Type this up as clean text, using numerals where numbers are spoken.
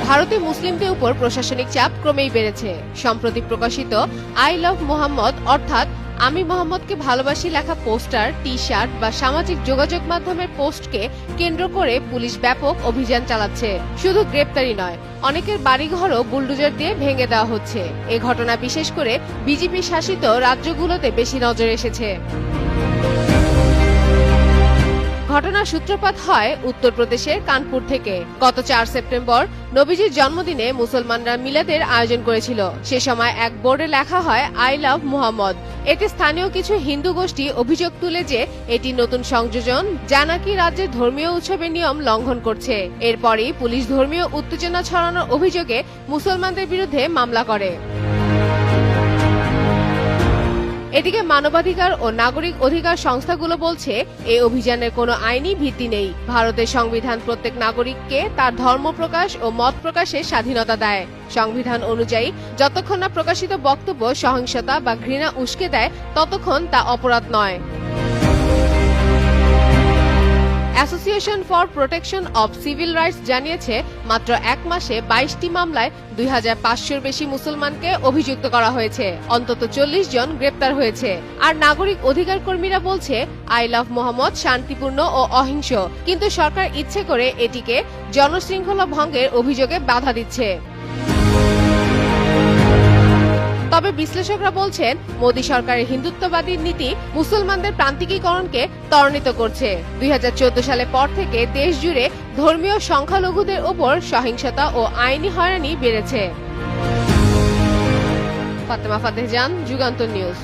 ভারতে মুসলিমদের উপর প্রশাসনিক চাপ ক্রমেই বেড়েছে। সম্প্রতি প্রকাশিত আই লাভ মোহাম্মদ অর্থাৎ আমি মোহাম্মদকে ভালোবাসি লেখা পোস্টার, টি শার্ট বা সামাজিক যোগাযোগ মাধ্যমের পোস্টকে কেন্দ্র করে পুলিশ ব্যাপক অভিযান চালাচ্ছে। শুধু গ্রেপ্তারি নয়, অনেকের বাড়িঘরও বুলডোজার দিয়ে ভেঙে দেওয়া হচ্ছে। এ ঘটনা বিশেষ করে বিজেপি শাসিত রাজ্যগুলোতে বেশি নজরে এসেছে। ঘটনার সূত্রপাত হয় উত্তরপ্রদেশের কানপুর থেকে। গত 4 সেপ্টেম্বর নবীজির জন্মদিনে মুসলমানরা মিলাদের আয়োজন করেছিল। সে সময় এক বোর্ডে লেখা হয় আই লাভ মুহাম্মদ। এতে স্থানীয় কিছু হিন্দু গোষ্ঠী অভিযোগ তুলে যে এটি নতুন সংযোজন, যা নাকি রাজ্যের ধর্মীয় উৎসবের নিয়ম লঙ্ঘন করছে। এরপরই পুলিশ ধর্মীয় উত্তেজনা ছড়ানোর অভিযোগে মুসলমানদের বিরুদ্ধে মামলা করে। এদিকে মানবাধিকার ও নাগরিক অধিকার সংস্থাগুলো বলছে এই অভিযানের কোনো আইনি ভিত্তি নেই। ভারতের সংবিধান প্রত্যেক নাগরিককে তার ধর্ম প্রকাশ ও মত প্রকাশের স্বাধীনতা দেয়। সংবিধান অনুযায়ী যতক্ষণ না প্রকাশিত বক্তব্য সহিংসতা বা ঘৃণা উস্কে দেয়, ততক্ষণ তা অপরাধ নয়। Association for protection of civil rights জানিয়েছে, মাত্র 1 মাসে 22টি মামলায় 2500-র বেশি মুসলমানকে অভিযুক্ত করা হয়েছে। অন্তত 40 জন গ্রেপ্তার হয়েছে। আর নাগরিক অধিকার কর্মীরা বলছে আই লাভ মোহাম্মদ শান্তিপূর্ণ ও অহিংস, কিন্তু সরকার ইচ্ছে করে এটিকে জনশৃঙ্খলা ভঙ্গের অভিযোগে বাধা দিচ্ছে। তবে বিশ্লেষকরা বলছেন, মোদী সরকারের হিন্দুত্ববাদী নীতি মুসলমানদের প্রান্তিকীকরণকে ত্বরান্বিত করছে। 2014 সালের পর থেকে দেশ জুড়ে ধর্মীয় সংখ্যালঘুদের উপর সহিংসতা ও আইনি হয়রানি বেড়েছে। ফাতেমা ফাতেহ জান, যুগান্তর নিউজ।